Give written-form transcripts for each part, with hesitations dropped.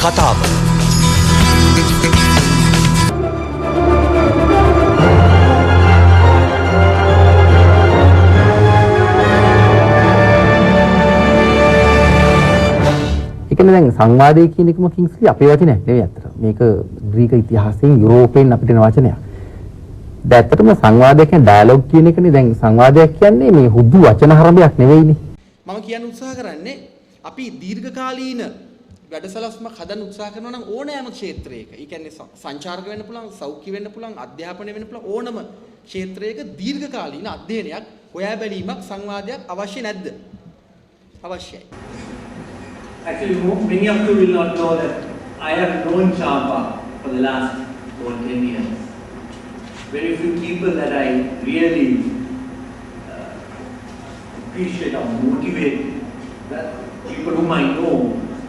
කතාව. ඒකනේ දැන් සංවාදයේ කියන එකම කිංස්ලි අපේ වචනයක් නෙවෙයි අතට. මේක ග්‍රීක ඉතිහාසයෙන් යුරෝපයෙන් අපිට එන වචනයක්. දැත්තටම සංවාදය කියන්නේ ඩයලොග් කියන එකනේ. දැන් සංවාදයක් කියන්නේ මේ හුදු වචන හරඹයක් නෙවෙයිනේ. මම කියන්න උත්සාහ කරන්නේ අපි දීර්ඝකාලීන වැඩසලස්මක් හදන්න උත්සාහ කරනවා නම් ඕනෑම ක්ෂේත්‍රයක, ඒ කියන්නේ සංචාරක වෙන්න පුළුවන්, සෞඛ්‍ය වෙන්න පුළුවන්, අධ්‍යාපනය වෙන්න පුළුවන්, ඕනම ක්ෂේත්‍රයක දීර්ඝකාලීන අධ්‍යයනයක්, හොයා බැලීමක්, සංවාදයක් අවශ්‍ය නැද්ද? අවශ්‍යයි. Actually, many of you will not know that I have known Chapa for the last more 10 years. Very few people that I really appreciate or motivate, that people whom I know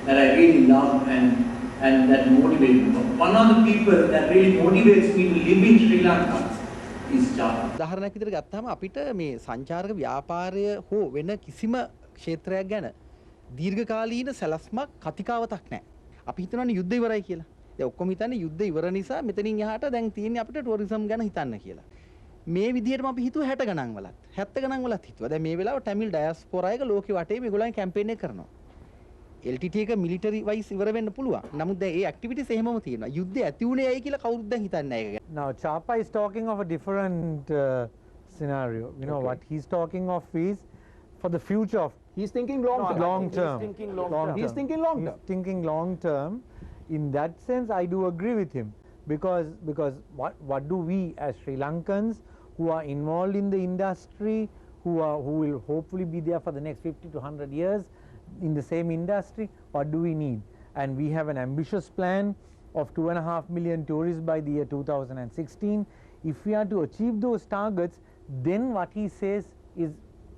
that I really love and that motivate me. One of the people that really motivates me to live in Sri Lanka is Chapa. උදාහරණයක් විදිහට ගත්තාම අපිට මේ සංචාරක ව්‍යාපාරය හෝ වෙන කිසිම ක්ෂේත්‍රයක් ගැන දීර්ඝකාලීන සැලැස්මක් කතිකාවතක් නැහැ. අපි හිතනවානේ යුද්ධ ඉවරයි කියලා. දැන් ඔක්කොම හිතන්නේ යුද්ධ ඉවර නිසා මෙතනින් එහාට දැන් තියෙන්නේ අපිට ටුවරිසම් ගැන හිතන්න කියලා. මේ විදිහටම අපි හිතුවා 60 ගණන් වලත් 70 ගණන් වලත් හිතුවා. දැන් මේ වෙලාව ටැමිල් ඩයස්පොරා එක ලෝකෙ වටේ මේගොල්ලන් කැම්පේන් එක කරනවා. LTT එක මිලිටරි වයිස් ඉවර වෙන්න පුළුවන්. නමුත් දැන් ඒ ඇක්ටිවිටිස් එහෙමම තියෙනවා. යුද්ධය ඇති උනේ ඇයි කියලා කවුරුත් දැන් හිතන්නේ නැහැ ඒක ගැන. Now Chapa is talking of a different scenario. You know what he's talking of is for the future of. He's thinking long term. Long term. He's thinking long term. He's thinking long term. He's thinking long term. In that sense, I do agree with him because what do we as Sri Lankans who are involved in the industry, who will hopefully be there for the next 50 to 100 years in the same industry, what do we need? And we have an ambitious plan of 2.5 million tourists by the year 2016. If we are to achieve those targets, then what he says is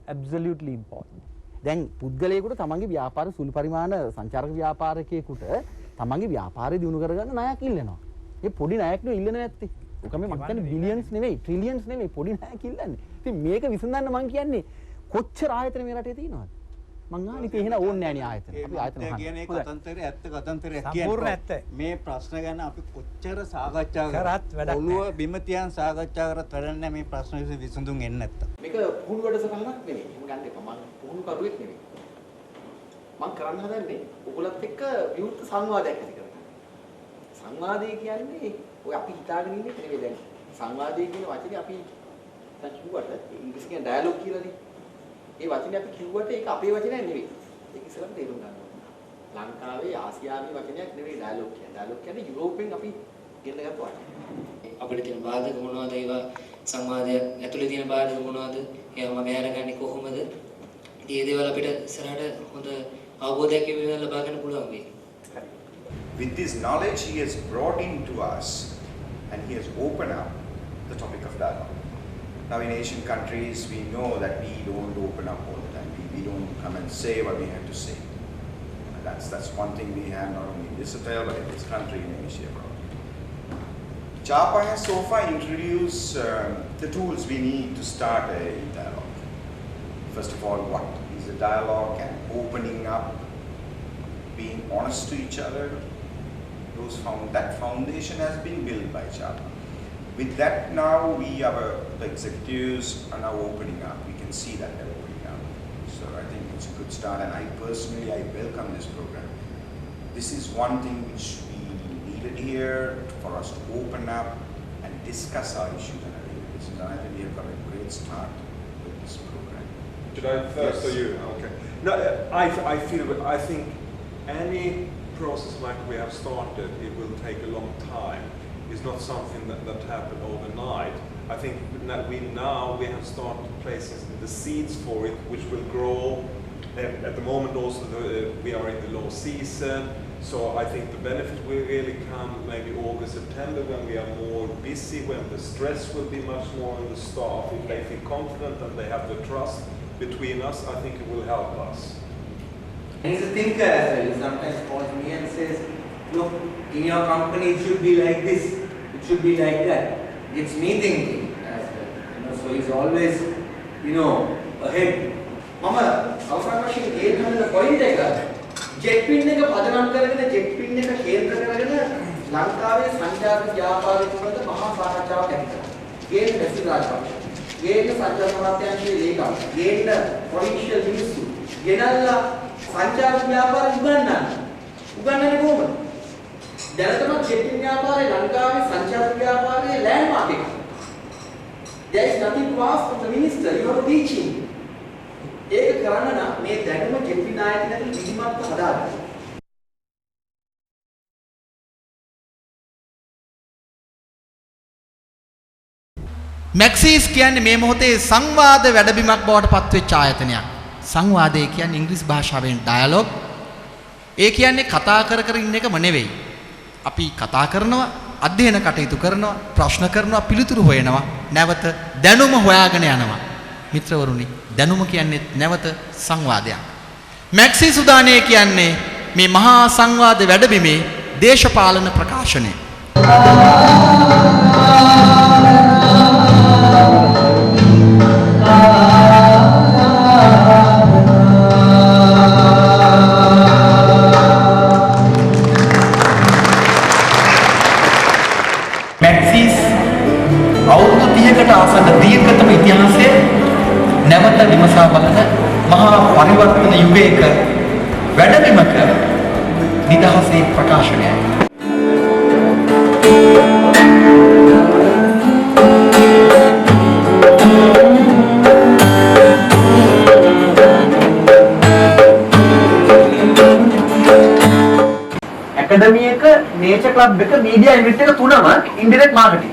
absolutely important. දැන් පුද්ගලයෙකුට තමන්ගේ ව්‍යාපාර සුළු පරිමාණ සංචාරක ව්‍යාපාරිකයෙකුට තමන්ගේ ව්‍යාපාරය දියුණු කරගන්න ණයක් ඉල්ලනවා. ඒ පොඩි ණයක් නෙවෙයි ඉල්ලන්නේ නැත්තේ. ඔක මේ මම කියන්නේ බිලියන්ස් නෙවෙයි, ට්‍රිලියන්ස් නෙවෙයි, පොඩි ණයක් ඉල්ලන්නේ. ඉතින් මේක විසඳන්න මම කියන්නේ කොච්චර ආයතන මේ රටේ තියෙනවද? මං අහන්නේ ඉතින් එහෙනම් ඕනේ නැහැ නේ ආයතන. අපි ආයතන කියන්නේ කතන්තරේ ඇත්ත කතන්තරයක් කියන්නේ. මේ ප්‍රශ්න ගැන අපි කොච්චර සාකච්ඡා කරත් ඔළුව බිම තියන් සාකච්ඡා කරත් වැඩක් නැහැ මේ ප්‍රශ්න විසඳුම් එන්නේ නැත්තම්. මේක පුහුණු වැඩසටහනක් නෙවෙයි. එහෙම ගන්න එපා. මම පුහුණු කරුවෙක් නෙවෙයි. මම කරන්න හදන්නේ ඔයගොල්ලත් එක්ක විවෘත සංවාදයක් ඇති කරගන්න. සංවාදය කියන්නේ ඔය අපි හිතාගෙන ඉන්නේ නෙවෙයි දැන්. සංවාදය කියන වචනේ අපි දැන් කිව්වට ඉංග්‍රීසි කියන ඩයලොග් කියලානේ. ඒ වචනේ අපි කිව්වට ඒක අපේ වචනයක් නෙවෙයි. ඒක ඉස්සෙල්ලාම තේරුම් ගන්න ඕනේ. ලංකාවේ ආසියාවේ වචනයක් නෙවෙයි ඩයලොග් කියන්නේ. ඩයලොග් කියන්නේ යුරෝපෙන් අපි ගෙන්න ගත්ත වචනයක්. අපිට තියෙන බාධක මොනවද? ඒවා සංවාදය ඇතුලේ තියෙන බාධක මොනවද? ඒවා මම අරගන්නේ කොහොමද? ඉතින් ඒ දේවල් අපිට ඉස්සරහට හොඳ අවබෝධයක් ලබා ගන්න පුළුවන් වෙයි. With this knowledge he has brought into us and he has opened up the topic of dialogue. Now in Asian countries we know that we don't open up all the time. We don't come and say what we have to say. And that's one thing we have not only in this hotel but in this country, in Asia abroad. Chapa has so far introduced the tools we need to start a dialogue. First of all, what is a dialogue and opening up, being honest to each other. That foundation has been built by Chapa. With that now the executives are now opening up. We can see that they're opening up. So I think it's a good start and I personally welcome this program. This is one thing which we needed here for us to open up and discuss our issues on a daily basis. And I think we have got a great start with this program. Should I first or you? Okay. No, I think any process like we have started, it will take a long time. It's not something that happened overnight. I think we have started placing the seeds for it, which will grow. At the moment also we are in the low season, so I think the benefit will really come maybe August, September when we are more busy, when the stress will be much more on the staff. If they feel confident and they have the trust between us, I think it will help us. He's a thinker as well. He sometimes calls me and says, look, in your company it should be like this, it should be like that. It's me thinking as well. So he's always, ahead. මම අවසාන වශයෙන් ඒ ගන්න point එක jet පින් එක පදනම් කරගෙන jet පින් එක කේන්ද්‍ර කරගෙන ලංකාවේ සංචාරක ව්‍යාපාරය පිළිබඳ මහා සාකච්ඡාවක් ඇති කරා. ගේන්න බැසි රාජපක්ෂ. ගේන්න සංචාර අමාත්‍යාංශයේ ලේකම්. ගේන්න ප්‍රොවින්ෂියල් මිනිස්සු. ගෙනල්ලා සංචාරක ව්‍යාපාරය උගන්වන්නේ කොහොමද? දැනටම ජෙට් පින් ව්‍යාපාරය ලංකාවේ සංචාරක ව්යාපාරයේ ලෑන්ඩ්මාර්ක් එකක්. There is nothing to ask from the minister. You have to teach him. ඒක කරන්න නම් මේ දැනුම ජෙට් පින් ආයතනයේ විධිමත්ව හදාගන්න. මැක්සිස් කියන්නේ මේ මොහොතේ සංවාද වැඩබිමක් බවට පත්වෙච්ච ආයතනයක්. සංවාදය කියන්නේ ඉංග්‍රීසි භාෂාවෙන් ඩයලොග්. ඒ කියන්නේ කතා කර කර ඉන්න එකම නෙවෙයි. අපි කතා කරනවා, අධ්‍යයන කටයුතු කරනවා, ප්‍රශ්න කරනවා, පිළිතුරු හොයනවා, නැවත දැනුම හොයාගෙන යනවා. මිත්‍රවරුනි, දැනුම කියන්නේ නැවත සංවාදයක්. මැක්සිස් උදානය කියන්නේ මේ මහා සංවාද වැඩබිමේ දේශපාලන ප්‍රකාශනය. මැක්සිස් අවුරුදු 30කට ආසන්න දීර්ඝතම ඉතිහාසයේ නැවත විමසා බලන මහා පරිවර්තන යුගයක වැඩබිමක නිදහසේ ප්‍රකාශනයයි. ඇකඩමි එක, නේචර් ක්ලබ් එක, මීඩියා යුනිට් එක තුනම ඉන්ඩිරෙක්ට් මාකටිං.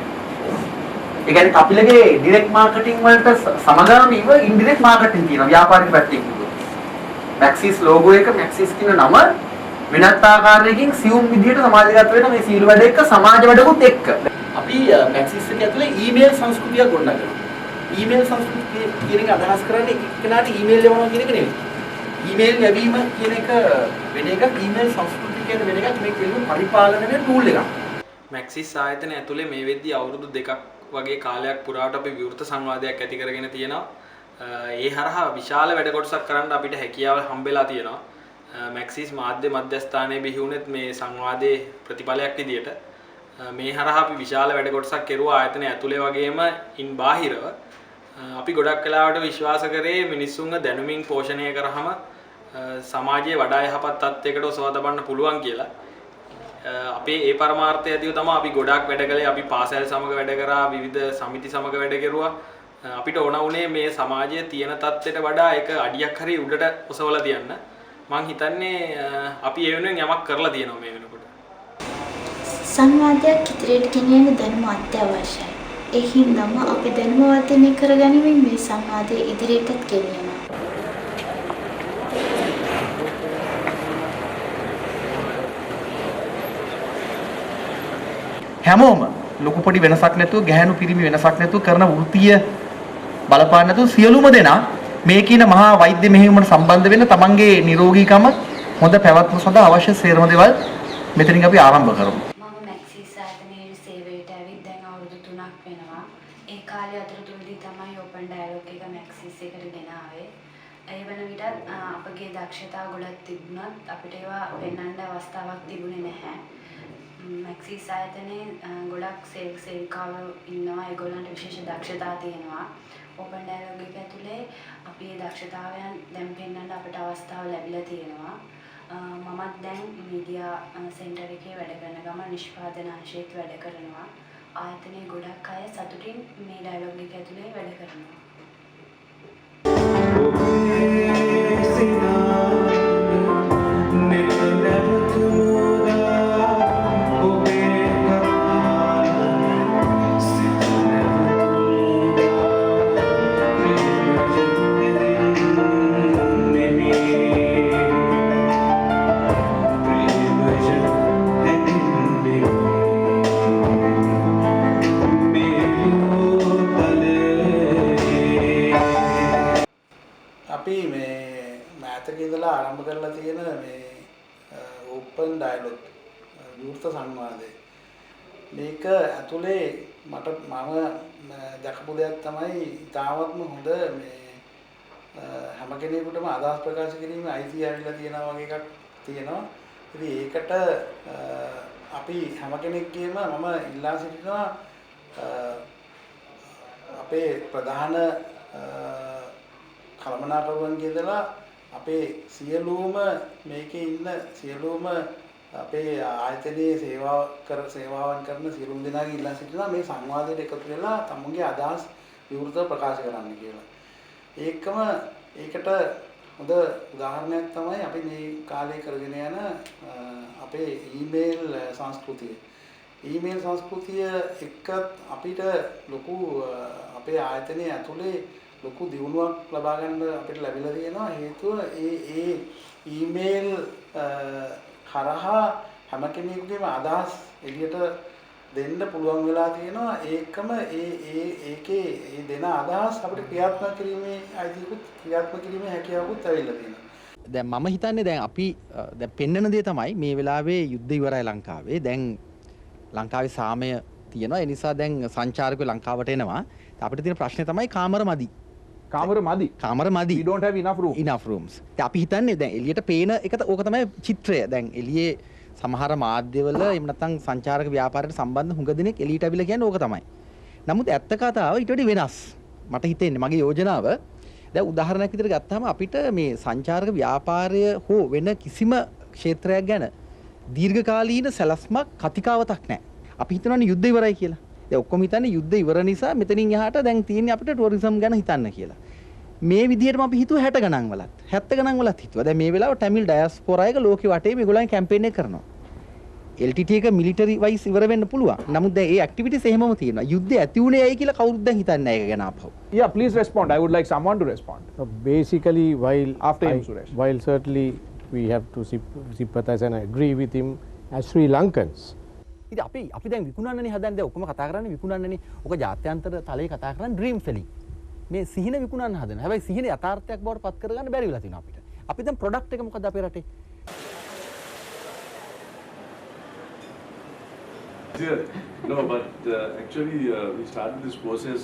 ඒ කියන්නේ කපිලගේ ඩිරෙක්ට් මාකටිං වලට සමගාමීව ඉන්ඩිරෙක්ට් මාකටිං තියෙනවා ව්‍යාපාරික පැත්තෙන් කිව්වොත්. මැක්සිස් ලෝගෝ එක මැක්සිස් කියන නම වෙනත් ආකාරයකින් සියුම් විදිහට සමාජගත වෙන මේ සීල වැඩ එක සමාජ වැඩකුත් එක්ක. අපි මැක්සිස් එක ඇතුලේ ඊමේල් සංස්කෘතියක් ගොඩනගනවා. ඊමේල් සංස්කෘතිය කියන එක අදහස් කරන්නේ එක්කෙනාට ඊමේල් යවනවා කියන එක නෙවෙයි. ඊමේල් ලැබීම කියන එක වෙන එකක්, ඊමේල් සංස්කෘතිය කියන වෙන එකක්. මේ කියන පරිපාලන වෙන ටූල් එකක්. මැක්සිස් ආයතනය ඇතුලේ මේ වෙද්දී අවුරුදු 2ක් වගේ කාලයක් පුරාට අපි විවෘත සංවාදයක් ඇති කරගෙන තියෙනවා. ඒ හරහා විශාල වැඩ කොටසක් කරන්න අපිට හැකියාව හම්බෙලා තියෙනවා. මැක්සිස් මාධ්‍ය මධ්‍යස්ථානයේ බිහි වුණෙත් මේ සංවාදයේ ප්‍රතිඵලයක් විදියට මේ හරහා අපි විශාල වැඩ කොටසක් කෙරුවා ආයතනය ඇතුලේ වගේම ඉන් බාහිරව. අපි ගොඩක් වෙලාවට විශ්වාස කරේ මිනිස්සුන්ව දැනුමින් පෝෂණය කරාම සමාජයේ වඩා යහපත් තත්යකට ඔසවා තබන්න පුළුවන් කියලා. අපේ ඒ පරමාර්ථය ඇතිව තමයි අපි ගොඩක් වැඩ කළේ. අපි පාසල් සමග වැඩ කරා, විවිධ සමිති සමග වැඩ කෙරුවා. අපිට ඕන වුණේ මේ සමාජයේ තියෙන තත්ත්වයට වඩා එක අඩියක් හරි උඩට ඔසවලා තියන්න. මං හිතන්නේ අපි ඒ වෙනුවෙන් යමක් කරලා තියෙනවා මේ වෙනකොට. සංවාදයක් ඉදිරියට ගෙනියන්න දැනුම අත්‍යවශ්‍යයි. ඒ හින්දාම අපි දැනුම වර්ධනය කරගනිමින් මේ සංවාදය ඉදිරියටත් ගෙනියනවා. හැමෝම ලොකු පොඩි වෙනසක් නැතුව, ගැහැණු පිරිමි වෙනසක් නැතුව කරන වෘත්තීය බලපාන්න නැතුව සියලුම දෙනා මේ කියන මහා වෛද්‍ය මෙහෙයුමට සම්බන්ධ වෙන්න තමන්ගේ නිරෝගීකම හොඳ පැවැත්ම සඳහා අවශ්‍ය සේරම දේවල් මෙතනින් අපි ආරම්භ කරමු. මම මැක්සිස් ආයතනයේ සේවයට ඇවිත් දැන් අවුරුදු 3ක් වෙනවා. ඒ කාලය අතරතුරදී තමයි ඕපන් ඩයලොග් එක මැක්සිස් එකට ගෙන ආවේ. ඒ වන විටත් අපගේ දක්ෂතා ගොඩක් තිබුණත් අපිට ඒවා පෙන්වන්න අවස්ථාවක් තිබුණේ නැහැ. මැක්සිස් ආයතනයේ ගොඩක් සේවක සේවිකාවෝ ඉන්නවා. ඒගොල්ලන්ට විශේෂ දක්ෂතා තියෙනවා. ඕපන් ඩයලොග් එක ඇතුලේ අපි මේ දක්ෂතාවයන් දැන් පෙන්වන්න අපිට අවස්ථාව ලැබිලා තියෙනවා. මමත් දැන් මීඩියා සෙන්ටර් එකේ වැඩ කරන ගම නිෂ්පාදන අංශයේත් වැඩ කරනවා. ආයතනයේ ගොඩක් අය සතුටින් මේ ඩයලොග් එක ඇතුලේ වැඩ කරනවා. ආරම්භ කරලා තියෙන මේ ඕපන් ඩයලොග් විවෘත සංවාදය මේක ඇතුලේ මම දැකපු දෙයක් තමයි තාමත්ම හොඳ මේ හැම කෙනෙකුටම අදහස් ප්‍රකාශ කිරීමේ අයිතිය ඇවිල්ලා තියෙනවා වගේ එකක් තියෙනවා. ඉතින් ඒකට අපි හැම කෙනෙක්ගේම මම ඉල්ලා සිටිනවා අපේ ප්‍රධාන කළමනාකරුවන්ගේ ඉඳලා අපේ සියලුම මේකේ ඉන්න සියලුම අපේ ආයතනයේ සේවාවන් කරන සියලුම දෙනාගේ ඉල්ලා සිටිනවා මේ සංවාදයට එකතු වෙලා තමුන්ගේ අදහස් විවෘතව ප්‍රකාශ කරන්න කියලා. ඒකට හොඳ උදාහරණයක් තමයි අපි මේ කාලේ කරගෙන යන අපේ ඊමේල් සංස්කෘතිය. ඊමේල් සංස්කෘතිය එක්ක අපිට ලොකු අපේ ආයතනයේ ඇතුලේ ලොකු දියුණුවක් ලබා ගන්න අපිට ලැබිලා තියෙනවා. හේතුව ඒ ඊමේල් හරහා හැම කෙනෙකුගේම අදහස් එළියට දෙන්න පුළුවන් වෙලා තියෙනවා. ඒකම ඒකේ දෙන අදහස් අපිට ක්‍රියාත්මක කිරීමේ අයිතියකුත් ක්‍රියාත්මක කිරීමේ හැකියාවකුත් ඇවිල්ලා තියෙනවා. දැන් මම හිතන්නේ දැන් අපි දැන් පෙන්නන දේ තමයි මේ වෙලාවේ යුද්ධ ඉවරයි ලංකාවේ. දැන් ලංකාවේ සාමය තියෙනවා. ඒ නිසා දැන් සංචාරකයෝ ලංකාවට එනවා. අපිට තියෙන ප්‍රශ්නේ තමයි කාමර මදි. කාමර මදි. We don't have enough rooms. අපි හිතන්නේ දැන් එළියට පේන එක ඕක තමයි චිත්‍රය. දැන් එළියේ සමහර මාධ්‍යවල එහෙම නැත්නම් සංචාරක ව්‍යාපාරයට සම්බන්ධ හුඟ දෙනෙක් එළියට අවිලා කියන්නේ ඕක තමයි. නමුත් ඇත්ත කතාව ඊට වඩා වෙනස්. මට හිතෙන්නේ මගේ යෝජනාව දැන් උදාහරණයක් විදිහට ගත්තාම අපිට මේ සංචාරක ව්‍යාපාරය හෝ වෙන කිසිම ක්ෂේත්‍රයක් ගැන දීර්ඝකාලීන සැලැස්මක් කතිකාවතක් නැහැ. අපි හිතනවානේ යුද්ධ ඉවරයි කියලා. දැන් ඔක්කොම හිතන්නේ යුද්ධ ඉවර නිසා මෙතනින් එහාට දැන් තියෙන්නේ අපිට ටුවරිසම් ගැන හිතන්න කියලා. මේ විදිහටම අපි හිතුවා 60 ගණන් වලත් 70 ගණන් වලත් හිතුවා. දැන් මේ වෙලාව ටැමිල් ඩයස්පොරා එක ලෝකෙ වටේ මේගොල්ලන් කැම්පේන් එක කරනවා. LTT එක මිලිටරි වයිස් ඉවර වෙන්න පුළුවන්. නමුත් දැන් ඒ ඇක්ටිවිටිස් එහෙමම තියෙනවා. යුද්ධය ඇති වුණේ ඇයි කියලා කවුරුත් දැන් හිතන්නේ නැහැ ඒක ගැන ආපහු. Yeah, please respond. I would like someone to respond. Basically, After him, Suresh. while certainly we have to sympathize and agree with him as Sri Lankans. ඉතින් අපි දැන් විකුණන්නනේ හදන්නේ. දැන් ඔක්කොම කතා කරන්නේ විකුණන්නනේ. ඔක ජාත්‍යන්තර තලයේ කතා කරන්නේ ඩ්‍රීම් සෙලිං. මේ සිහින විකුණන්න හදන. හැබැයි සිහින යථාර්ථයක් බවට පත් කරගන්න බැරි වෙලා තියෙනවා අපිට. අපි දැන් ප්‍රොඩක්ට් එක මොකද අපේ රටේ? No, but actually we started this process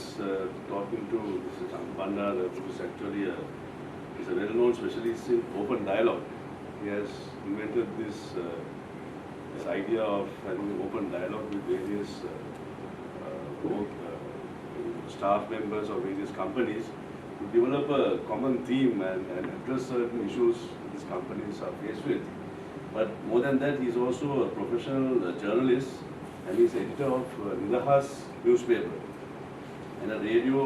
talking to Mr. Champandar, who is actually he's a well-known specialist in open dialogue. He has invented this idea of having an open dialogue with various both staff members of various companies to develop a common theme and address certain issues these companies are faced with. But more than that, he's also a professional journalist. And he's editor of Nidahas newspaper and a radio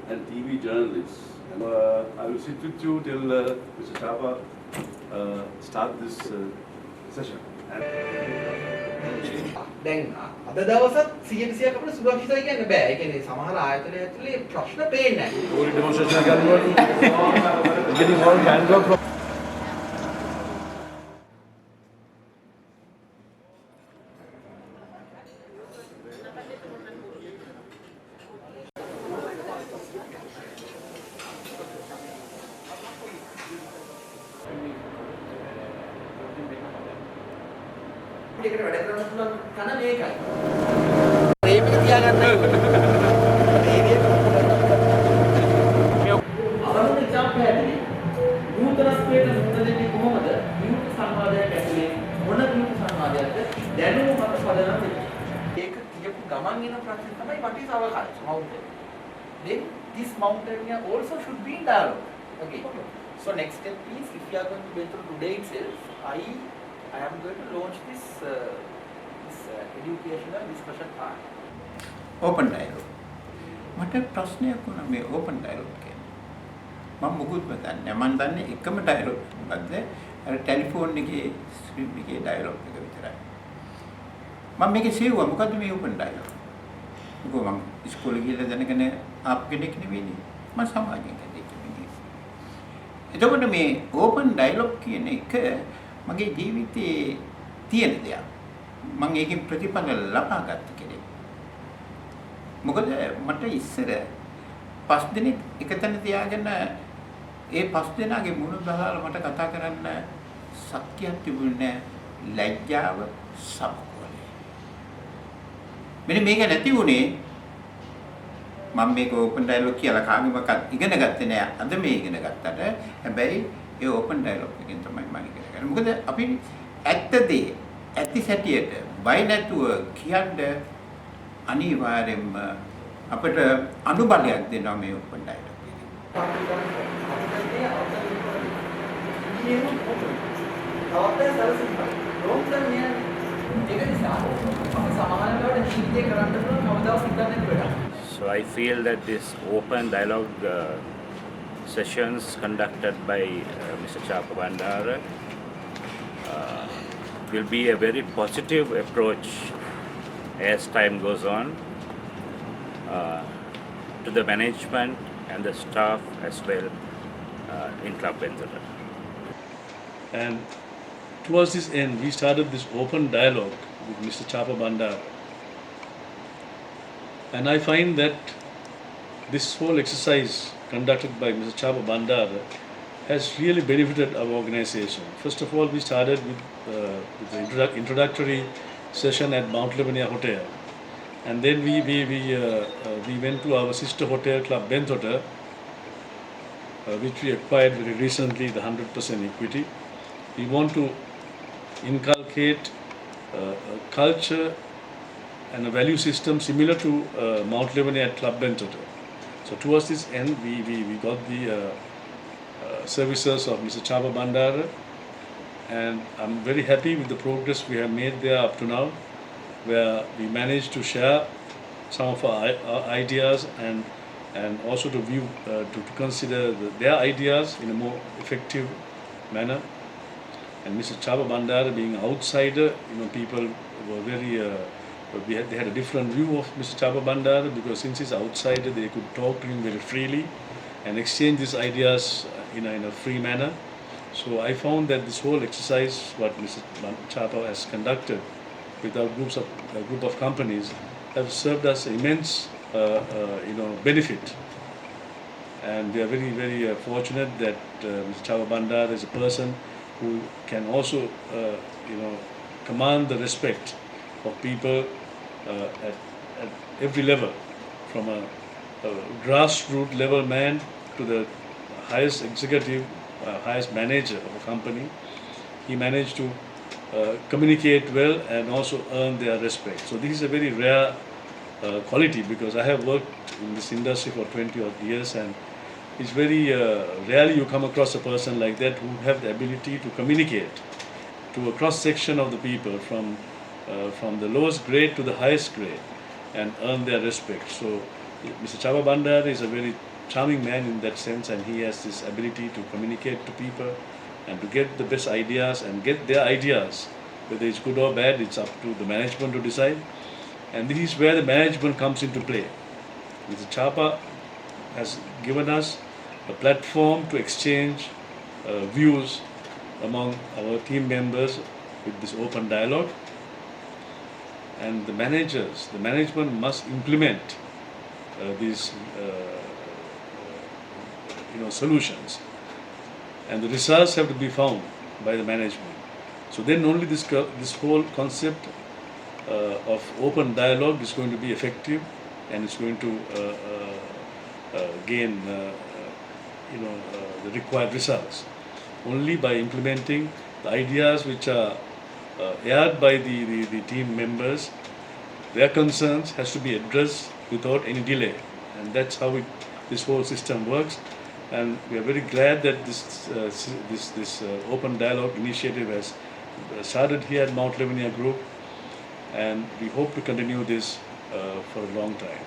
and TV journalist. And I will sit with you till Mr. Chapa start this session. දැන් අද දවසත් 100% අපිට සුරක්ෂිතයි කියන්න බෑ. ඒ කියන්නේ සමහර ආයතන ඇතුලේ ප්‍රශ්න පේන්නේ නැහැ. All demonstration getting all Bangalore from ඒකට වැඩ කරන්න පුළුවන් කන මේකයි. ප්‍රේමික තියාගන්න. අවරුණ චාප්පෑදී නූතනත්වයට මුහුණ දෙන්නේ කොහොමද? විමුක්ත සංවාදයක් ඇතුලේ මොන විමුක්ත සංවාදයක්ද? දැනුම මත පදනම් වෙන්නේ. ඒක කියපු ගමන් එන ප්‍රශ්නේ තමයි what is our culture mountain. Then this mountain also should be in dialogue. Okay. So next step is if you are going to go through today itself, I am going to launch this educational discussion part. Open dialogue. මට ප්‍රශ්නයක් වුණා මේ open dialogue කියන්නේ. මම මොකුත් දන්නේ නැහැ. මම දන්නේ එකම dialogue මොකද්ද? අර ටෙලිෆෝන් එකේ ස්ක්‍රීන් එකේ dialogue එක විතරයි. මම මේකේ සේවුවා මොකද්ද මේ open dialogue? මොකද මම ඉස්කෝලේ ගිහලා දැනගෙන ආපු කෙනෙක් නෙවෙයිනේ. මම සමාජයෙන් කෙනෙක් නෙවෙයි. එතකොට මේ open dialogue කියන එක මගේ ජීවිතේ තියෙන දෙයක්. මම ඒකේ ප්‍රතිඵල ලබා ගත්ත කෙනෙක්. මොකද මට ඉස්සර 5 දිනක් එකතැන තියාගෙන ඒ 5 දෙනාගේ මුණ බහලා මට කතා කරන්න ශක්තියක් තිබුණේ ලැජ්ජාව සබකෝලේ. මෙන්න මේක නැති වුණේ මම මේක ඕපන් ඩයලොග් කියලා කාගෙමකත් ඉගෙන ගත්තේ නෑ. අද මේ ඉගෙන ගත්තට හැබැයි ඒ ඕපන් ඩයලොග් එකෙන් තමයි මම කරන්නේ. මොකද අපි ඇත්ත දේ ඇති සැටියට බය නැතුව කියන්න අනිවාර්යෙන්ම අපිට අනුබලයක් දෙනවා මේ open dialogue So I feel that this open dialogue sessions conducted by Mr. Chapa Bandara will be a very positive approach as time goes on to the management and the staff as well in Club Benzata. And towards this end, we started this open dialogue with Mr. Chapa Bandara. And I find that this whole exercise conducted by Mr. Chapa Bandara has really benefited our organization. First of all, we started with the introductory session at Mount Lebanon Hotel. And then we went to our sister hotel, Club Benzata, which we acquired very recently, the 100% equity. We want to inculcate a culture and a value system similar to Mount Lebanon at Club Benzata. So towards this end, we got the services of Mr. Chapa Bandara, and I'm very happy with the progress we have made there up to now, where we managed to share some of our ideas and also to view to consider their ideas in a more effective manner. And Mr. Chapa Bandara being an outsider, people were very they had a different view of Mr. Chapa Bandara, because since he's outsider, they could talk to him very freely and exchange these ideas in a free manner. So I found that this whole exercise, what Mr. Chapa has conducted with our group of companies, have served us immense benefit. And we are very, very fortunate that Mr. Chapa Bandara is a person who can also command the respect of people at every level, from a grassroots level man to the highest executive, highest manager of a company. He managed to communicate well and also earn their respect. So this is a very rare quality, because I have worked in this industry for 20 odd years, and it's very rarely you come across a person like that who have the ability to communicate to a cross section of the people from the lowest grade to the highest grade and earn their respect. So Mr. Chapa Bandara is a very charming man in that sense, and he has this ability to communicate to people and to get the best ideas and get their ideas. Whether it's good or bad, it's up to the management to decide. And this is where the management comes into play. Mr. Chapa has given us a platform to exchange views among our team members with this open dialogue. And the management must implement these solutions, and the results have to be found by the management. So then only this whole concept of open dialogue is going to be effective, and it's going to gain the required results. Only by implementing the ideas which are aired by the team members, their concerns has to be addressed without any delay, and that's how this whole system works. And we are very glad that this open dialogue initiative has started here at Mount Lebanon Group, and we hope to continue this for a long time.